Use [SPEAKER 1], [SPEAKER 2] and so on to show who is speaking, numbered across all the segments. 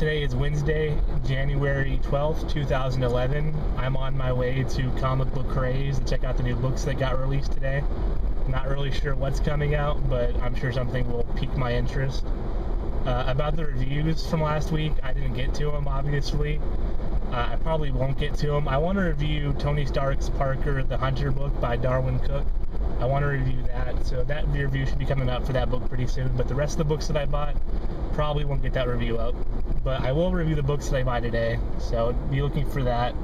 [SPEAKER 1] Today is Wednesday, January 12th, 2011. I'm on my way to Comic Book Craze to check out the new books that got released today. Not really sure what's coming out, but I'm sure something will pique my interest. About the reviews from last week, I didn't get to them, obviously. I probably won't get to them. I want to review Tony Stark's Parker the Hunter book by Darwin Cook. I want to review that, so that review should be coming out for that book pretty soon. But the rest of the books that I bought probably won't get that review up. But I will review the books that I buy today, so be looking for that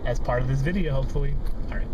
[SPEAKER 1] as part of this video, hopefully. All right.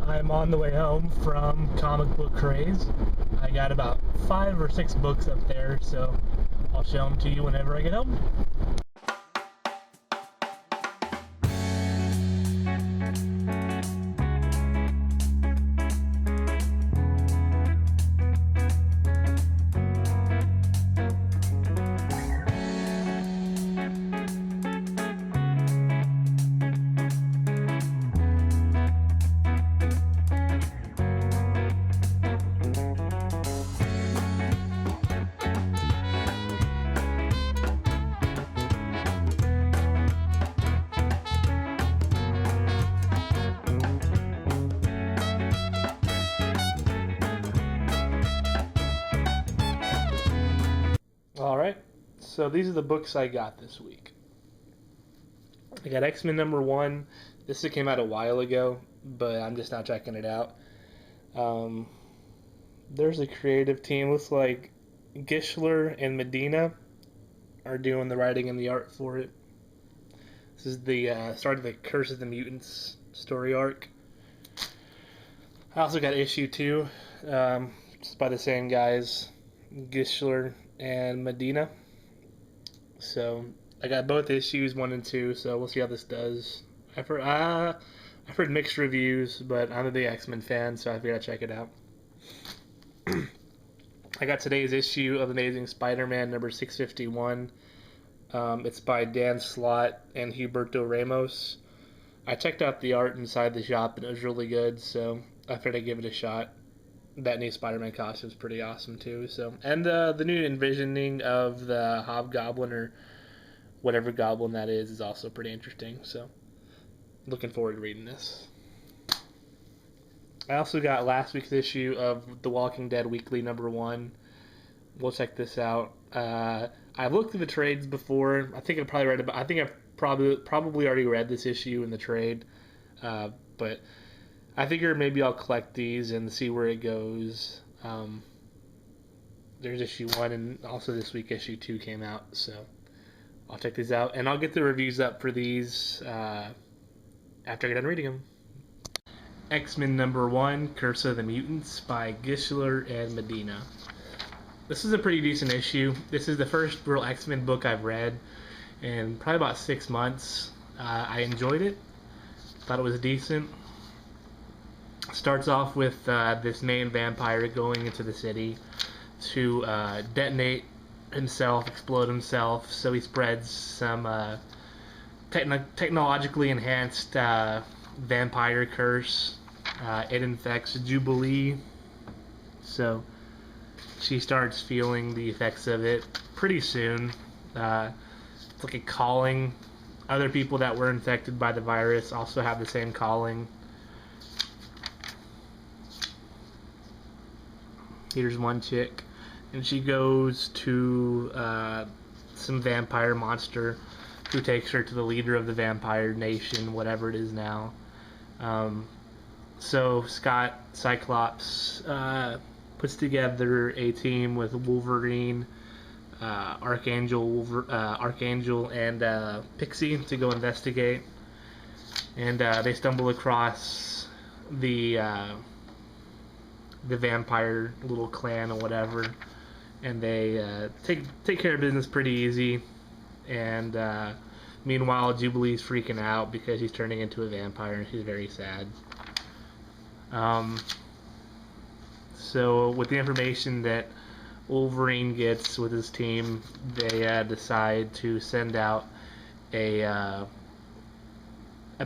[SPEAKER 1] I'm on the way home from Comic Book Craze. I got about 5 or 6 books up there, so I'll show them to you whenever I get home. So these are the books I got this week. I got X-Men #1. This came out a while ago, but I'm just now checking it out. There's a creative team. Looks like Gischler and Medina are doing the writing and the art for it. This is the start of the Curse of the Mutants story arc. I also got issue 2. It's by the same guys, Gischler and Medina. So I got both issues 1 and 2. So we'll see how this does. I've heard mixed reviews, but I'm a big X-Men fan, so I figured I'd check it out. I got today's issue of Amazing Spider-Man number 651. It's by Dan Slott and Huberto Ramos. I checked out the art inside the shop, and it was really good, so I figured I'd give it a shot. That new Spider-Man costume is pretty awesome, too. So, and the new envisioning of the Hobgoblin, or whatever goblin that is also pretty interesting. So, looking forward to reading this. I also got last week's issue of The Walking Dead Weekly #1. We'll check this out. I've looked at the trades before. I think I've probably already read this issue in the trade, but I figure maybe I'll collect these and see where it goes. There's issue 1, and also this week issue 2 came out, so I'll check these out, and I'll get the reviews up for these after I get done reading them. X-Men #1, Curse of the Mutants by Gischler and Medina. This is a pretty decent issue. This is the first real X-Men book I've read in probably about 6 months. I enjoyed it. Thought it was decent. Starts off with this main vampire going into the city to detonate himself, explode himself, so he spreads some technologically enhanced vampire curse. It infects Jubilee, so she starts feeling the effects of it pretty soon. It's like a calling. Other people that were infected by the virus also have the same calling. Here's one chick, and she goes to some vampire monster who takes her to the leader of the vampire nation, whatever it is now. So Scott Cyclops puts together a team with Wolverine, Archangel, and Pixie to go investigate. And they stumble across the vampire little clan or whatever, and they take care of business pretty easy. And meanwhile, Jubilee's freaking out because he's turning into a vampire, and she's very sad. So with the information that Wolverine gets with his team, they decide to send out a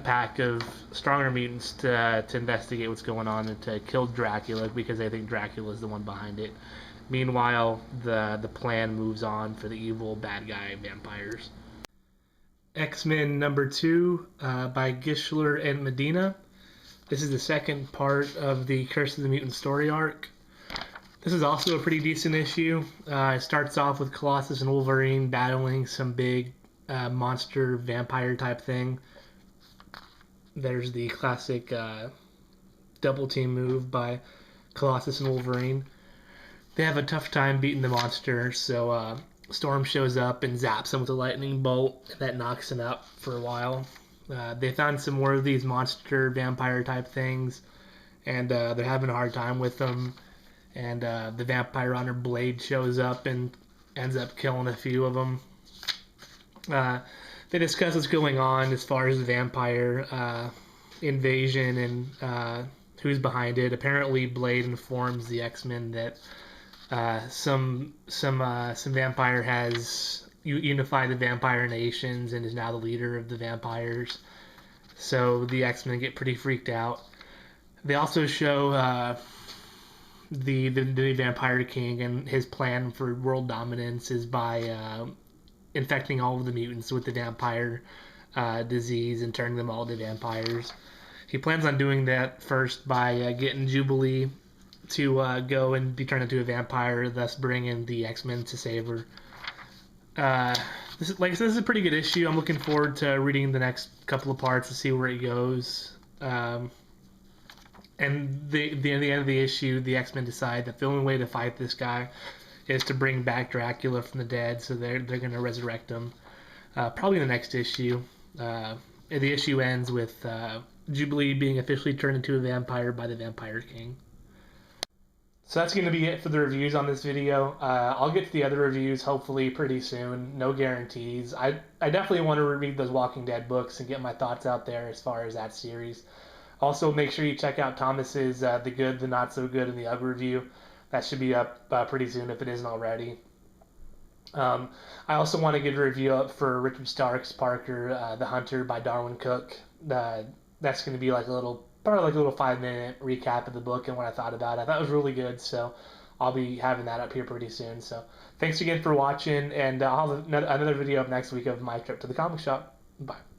[SPEAKER 1] pack of stronger mutants to investigate what's going on and to kill Dracula, because they think Dracula is the one behind it. Meanwhile, the plan moves on for the evil bad guy vampires. X-Men #2 by Gischler and Medina. This is the second part of the Curse of the Mutant story arc. This is also a pretty decent issue. It starts off with Colossus and Wolverine battling some big monster vampire type thing. There's the classic double team move by Colossus and Wolverine. They have a tough time beating the monster, so Storm shows up and zaps him with a lightning bolt, and that knocks him out for a while. They found some more of these monster vampire type things, and they're having a hard time with them. And the vampire hunter Blade shows up and ends up killing a few of them. They discuss what's going on as far as the vampire invasion and who's behind it. Apparently, Blade informs the X-Men that some vampire has unified the vampire nations and is now the leader of the vampires. So the X-Men get pretty freaked out. They also show the Vampire King, and his plan for world dominance is by infecting all of the mutants with the vampire disease and turning them all to vampires. He plans on doing that first by getting Jubilee to go and be turned into a vampire, thus bringing the X-Men to save her. This is, like I said, this is a pretty good issue. I'm looking forward to reading the next couple of parts to see where it goes. And the end of the issue, the X-Men decide that the only way to fight this guy is to bring back Dracula from the dead. So they're going to resurrect him. Probably in the next issue. The issue ends with Jubilee being officially turned into a vampire by the Vampire King. So that's going to be it for the reviews on this video. I'll get to the other reviews hopefully pretty soon. No guarantees. I definitely want to reread those Walking Dead books and get my thoughts out there as far as that series. Also, make sure you check out Thomas's The Good, The Not So Good, and The Ugg review. That should be up pretty soon if it isn't already. I also want to give a review up for Richard Stark's Parker, The Hunter by Darwin Cook. That's going to be like probably like a little 5-minute recap of the book and what I thought about it. I thought it was really good, so I'll be having that up here pretty soon. So thanks again for watching, and I'll have another video up next week of my trip to the comic shop. Bye.